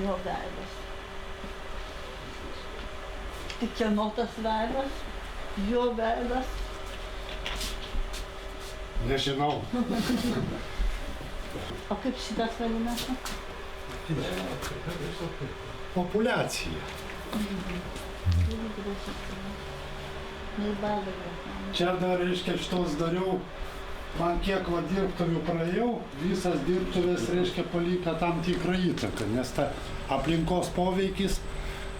Jo veidas. Tik kieno tas veidas? Jo veidas. Nežinau. O kaip šitas vadinasi? Populiacija. Čia dar, reiškia, šitos dariau, man kiek va dirbtuvių praėjau, visas dirbtuvės, reiškia, palika tam tikrą įtaką, nes ta aplinkos poveikis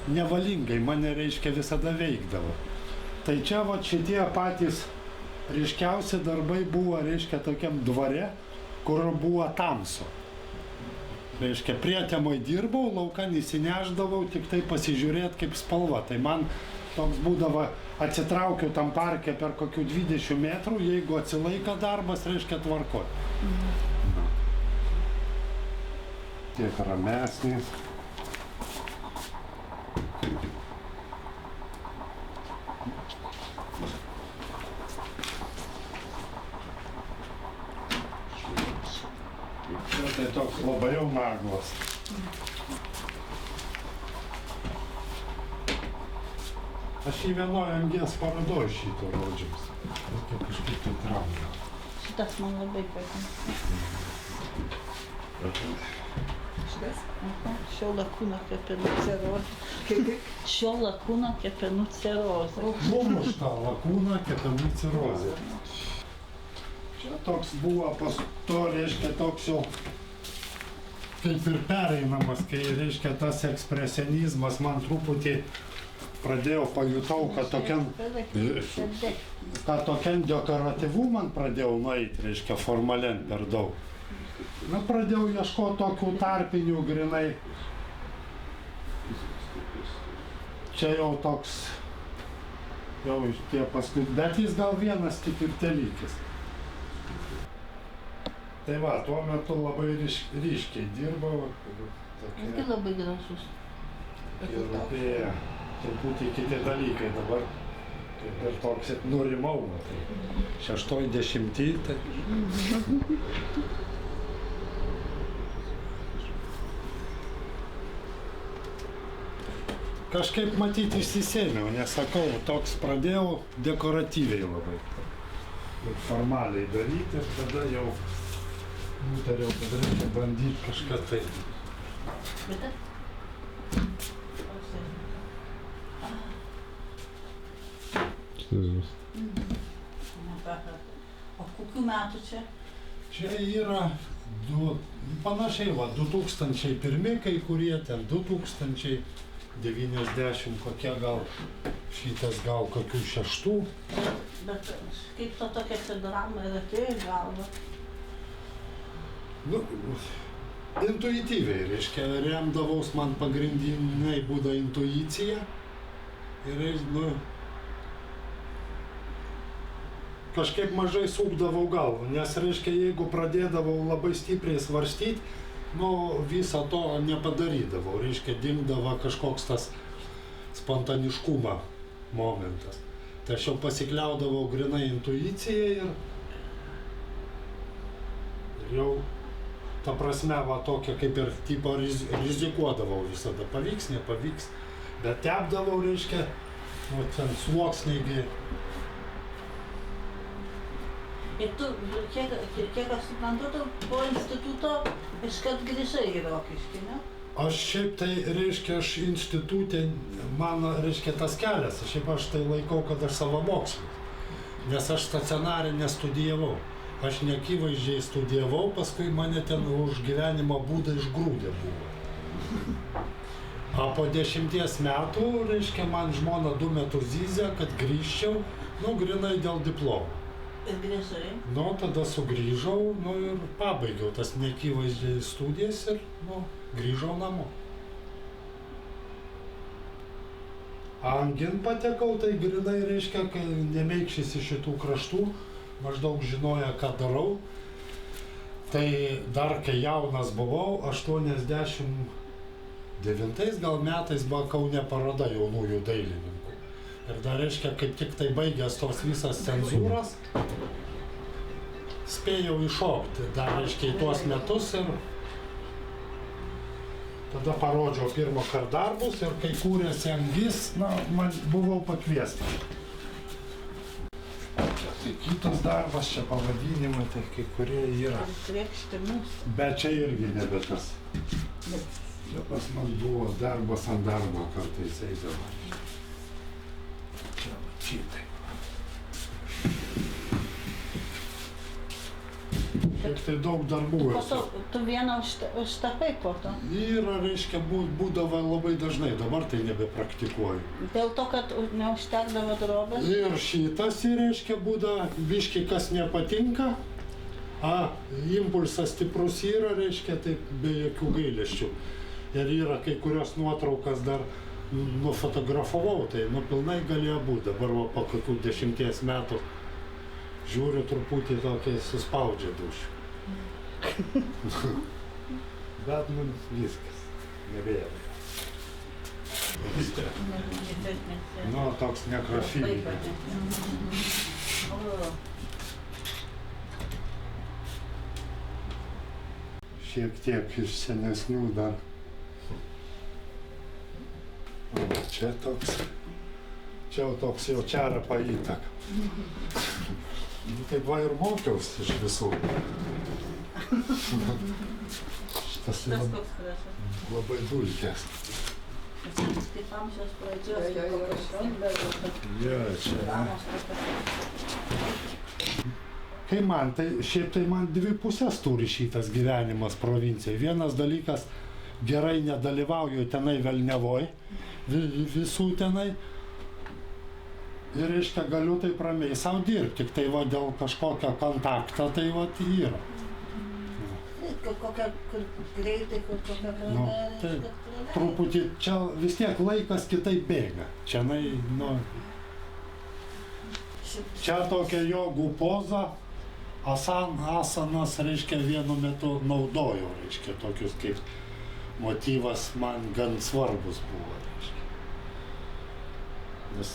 nevalingai mane, reiškia, visada veikdavo. Tai čia va šitie patys ryškiausi darbai buvo, reiškia, tokiam dvare, kur buvo tamsu. Reiškia, prietemoj dirbau, laukan įsineždavau, tik tai pasižiūrėti kaip spalva. Tai man toks būdavo, atsitraukiu tam parke per kokių 20 metrų, jeigu atsilaika darbas, reiškia tvarkoj. Tiek ramesnis. Tai toks labai jau naglas. Aš į vienoj MGS parodoj šito rodžiaus. Tokia kažkaip tai traukia. Šitas man labai patinka. Šitas? Šio lakūno kepenų cirozė. Šio lakūno kepenų cirozė. Lumuštą lakūną kepenų cirozė. Čia toks buvo pas to, reiškia, toks jau kaip ir pereinamas, kai, reiškia, tas ekspresionizmas man truputį pradėjau, pajutau, kad tokian dekoratyvų man pradėjau nueiti, reiškia, formalian per daug. Na, pradėjau ieškoti tokių tarpinių grinai. Čia jau toks, jau tie paskui, bet jis gal vienas tik ir telykis. Tai va, tuo metu labai ryškiai dirbau. Irgi labai gražus. Ir rūpėjo truputį kiti dalykai dabar. Kaip ir toks nurimau. Tai 60, tai... Kažkaip matyti išsisėmiau, nesakau, toks pradėjau dekoratyviai labai. Ir formaliai daryti ir tada jau nutariau, kad reikia bandyti kažką tai. Bitte? O kokių metų čia? Čia yra panašiai, va, 2001 kai kurie, ten 2090 kokie gal, šitas gal kokių 6. Bet kaip to tokia drama ir atėjo į galvą? Nu, intuityviai, reiškia, remdavaus man pagrindiniai būda intuicija ir, nu, kažkaip mažai sukdavau galvą, nes, reiškia, jeigu pradėdavau labai stipriai svarstyti, nu, viso to nepadarydavau, reiškia, dingdavo kažkoks tas spontaniškumo momentas. Tai aš jau pasikliaudavau grinai intuicijai ir jau ta prasme, va, tokia kaip ir tipo rizikuodavau visada, pavyks, nepavyks, bet tepdavau, reiškia, nu, ten sluoksniai. Ir tu, kiek aš suprantu, tu po instituto iškart grįžai į Rokiškį, ne? Aš šiaip tai, reiškia, aš institutė, mano, reiškia, tas kelias, šiaip aš tai laikau, kad aš savamokslis, nes aš stacionarį nestudijavau. Aš neakivaizdžiai studijavau, paskui mane ten už gyvenimo būdą išgrūdė buvo. O po 10 metų, reiškia, man žmona 2 metus zyzė, kad grįžčiau, nu, grinai dėl diplomų. Ir grįžai? Nu, tada sugrįžau, nu, ir pabaigiau tas neakivaizdžiai studijas ir, nu, grįžau namo. Angin patekau, tai grinai, reiškia, kai nemeikšys iš šitų kraštų, maždaug žinoja, ką darau. Tai dar kai jaunas buvau, 89 gal metais buvo Kaune paroda jaunųjų dailininkų. Ir dar, reiškia, kaip tik tai baigęs tos visas cenzūras, spėjau iššokti dar, reiškia, į tuos metus ir Tada parodžiau pirmą kartą darbus ir kai kūrėsi Angis, na, man buvau pakviestas. Tai kitas darbas, čia pavadinimai, tai kai kurie yra. Krėkšti mūsų. Bet čia irgi nebe tas. Čia pas man buvo darbas ant darbo kartais eidavo. Čia šitai. Kiek tai daug darbų Po esu. to, tu vieną užtapai po to. Yra, reiškia, būdavo labai dažnai, dabar tai nebepraktikuoju. Dėl to, kad neužtekdavo drobės. Ir šitas, reiškia, būda biškai kas nepatinka. Impulsas stiprus yra, reiškia, taip be jokių gailesčių. Ir yra kai kurios nuotraukas dar nufotografavau, tai pilnai galėjo būti. Dabar po kokių 10 metų žiūriu truputį tokiai suspaudžia dušių. Bet viskas, nebėra. Nu, toks nekrofilinis. Šiek tiek iš senesnių dar. Čia toks jau čerapa įtaka. Taip va ir mokiausi iš visų. Šitas labai dulkės. Kaip amžiaus pradžios, Čia. Kai man, šiaip tai man dvi pusės turi šitas gyvenimas provincijai. Vienas dalykas, gerai nedalyvauju tenai velniavoj, visų tenai. Ir reiškia, galiu taip ramiai savo dirbti, tik tai va dėl kažkokio kontakto, tai va yra. Kokia greitai, kokia taip, truputį, čia vis tiek laikas kitaip bėga. Čia tokia jogų poza, asanas, reiškia, vienu metu naudojau, reiškia, tokius kaip motyvas man gan svarbus buvo, reiškia. Nes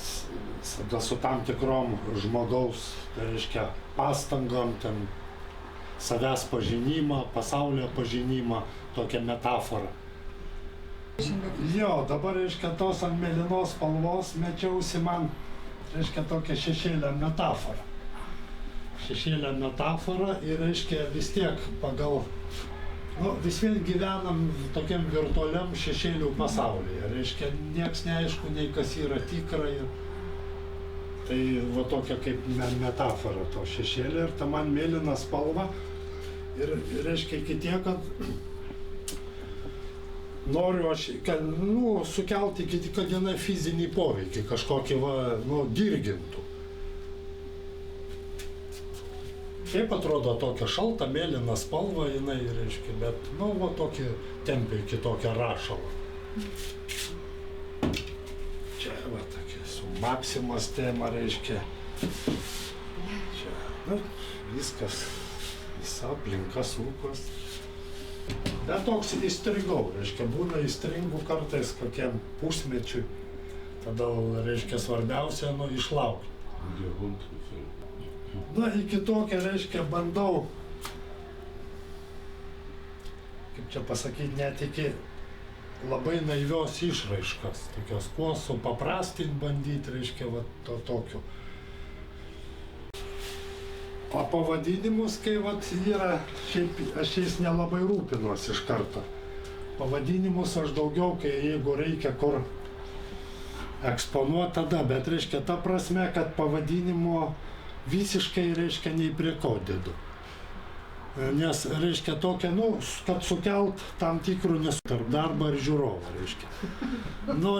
tada su tam tikrom žmogaus, tai reiškia, pastangom, ten savęs pažinimą, pasaulio pažinimą, tokią metaforą. Jo, dabar, reiškia, tos ant mėlynos spalvos mečiausi man, reiškia, tokią šešėlę metaforą. Šešėlę metaforą ir, reiškia, vis tiek pagal, vis vien gyvenam tokiam virtualiam šešėlių pasaulyje. Reiškia, nieks neaišku, nei kas yra tikra. Tai va tokia kaip metafora to šešėlė ir ta man mėlyna spalva. Ir reiškia iki tiek, kad noriu aš sukelti kad jinai fizinį poveikį, kažkokį dirgintų. Šiaip atrodo tokia šalta, mėlyna spalva jinai, reiškia, bet, tokį tempia iki tokio rašalo. Čia, tokia su Maksimos tema, reiškia. Čia, viskas, visa aplinka sukos. Bet toks įstrigau, reiškia, būna įstringų kartais kokiam pusmečiui. Tada, reiškia, svarbiausia, išlaukti. Iki tokio, reiškia, bandau, kaip čia pasakyti, net iki labai naivios išraiškos, tokios kuo supaprastinti bandyti, reiškia, to tokio. O pavadinimus, kai yra, šiaip aš jais nelabai rūpinuosi iš karto. Pavadinimus aš daugiau, kai jeigu reikia kur eksponuoti tada, bet, reiškia, ta prasme, kad pavadinimo visiškai, reiškia, nei prie ko dedu. Nes, reiškia, tokia, kad sukelt tam tikrų tarp darbą ir žiūrovą, reiškia.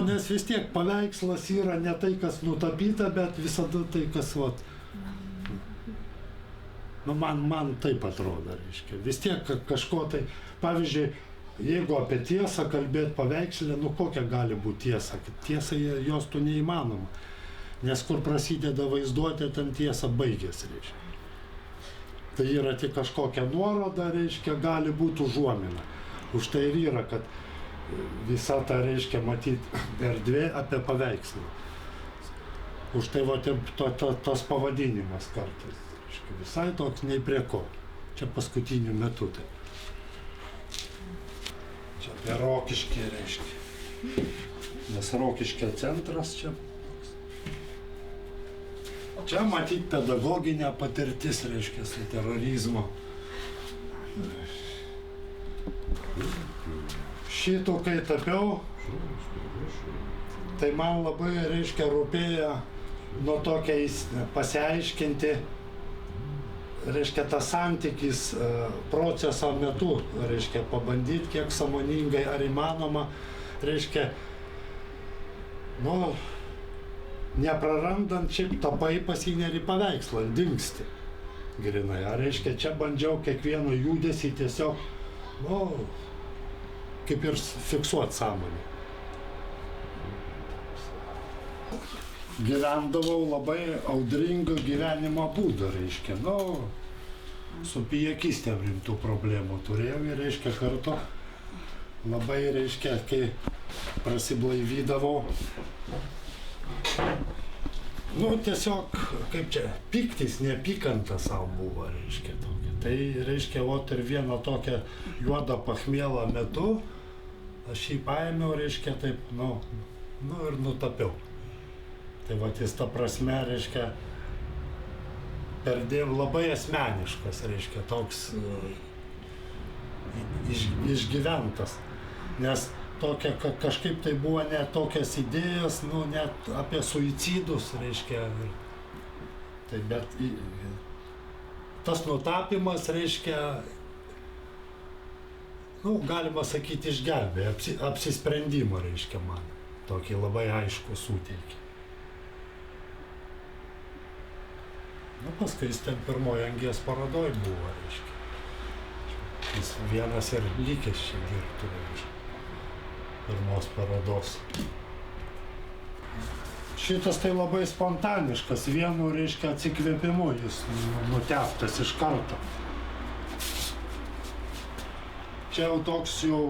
Nes vis tiek paveikslas yra ne tai, kas nutapyta, bet visada tai, kas, man taip atrodo, reiškia. Vis tiek kažko tai, pavyzdžiui, jeigu apie tiesą kalbėti paveikslę, kokia gali būti tiesa? Tiesa, jos tu neįmanoma. Nes kur prasideda vaizduotė, ten tiesa baigėsi, reiškia. Tai yra tik kažkokia nuoroda, reiškia, gali būti užuomina. Už tai ir yra, kad visa ta, reiškia, matyti erdvė apie paveikslą. Už tai tas pavadinimas kartais, reiškia, visai toks nei prie ko. Čia paskutiniu metu tai. Čia apie Rokiškį reiškia. Nes Rokiškio centras čia. Čia matyt pedagoginė patirtis, reiškia, su terorizmo. Šito, kai tapiau, tai man labai, reiškia, rūpėjo nuo tokiais pasiaiškinti, reiškia, tas santykis proceso metu, reiškia, pabandyti kiek sąmoningai ar įmanoma, reiškia, nu, neprarandant šiaip tapai pasineri paveikslą, dingsti grinai. Ar reiškia, čia bandžiau kiekvieno judesį tiesiog, nu, kaip ir fiksuoti sąmonę. Gyvendavau labai audringo gyvenimo būdą, reiškia, nu, su pijakystėm rimtų problemų turėjau ir, reiškia, kartu labai, reiškia, kai prasiblaivydavau, nu, tiesiog, kaip čia, piktis, neapykanta savo buvo, reiškia, tokia. Tai, reiškia, ot ir vieną tokią juodą pachmielą metu, aš jį paėmiau, reiškia, taip, nu ir nutapiau. Tai va, jis ta prasme, reiškia, perdėm labai asmeniškas, reiškia, toks išgyventas. Nes tokia, kažkaip tai buvo net tokias idėjas, nu, net apie suicidus, reiškia. Tai bet tas nutapimas, reiškia, nu, galima sakyti, išgelbėjo, apsisprendimą, reiškia, man. Tokį labai aišku suteikė. Nu, paskui jis ten pirmoji Angies parodoj buvo, reiškia. Jis vienas ir likęs čia dirbtuvė pirmos parodos. Šitas tai labai spontaniškas, vienu, reiškia, atsikvėpimu jis nuteptas iš karto. Čia jau toks jau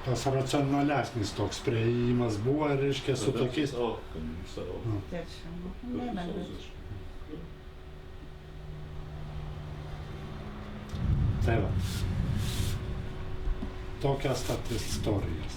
tas racionalesnis toks priėjimas buvo, reiškia, su tokiais... Tai va, tokias tad istorijas.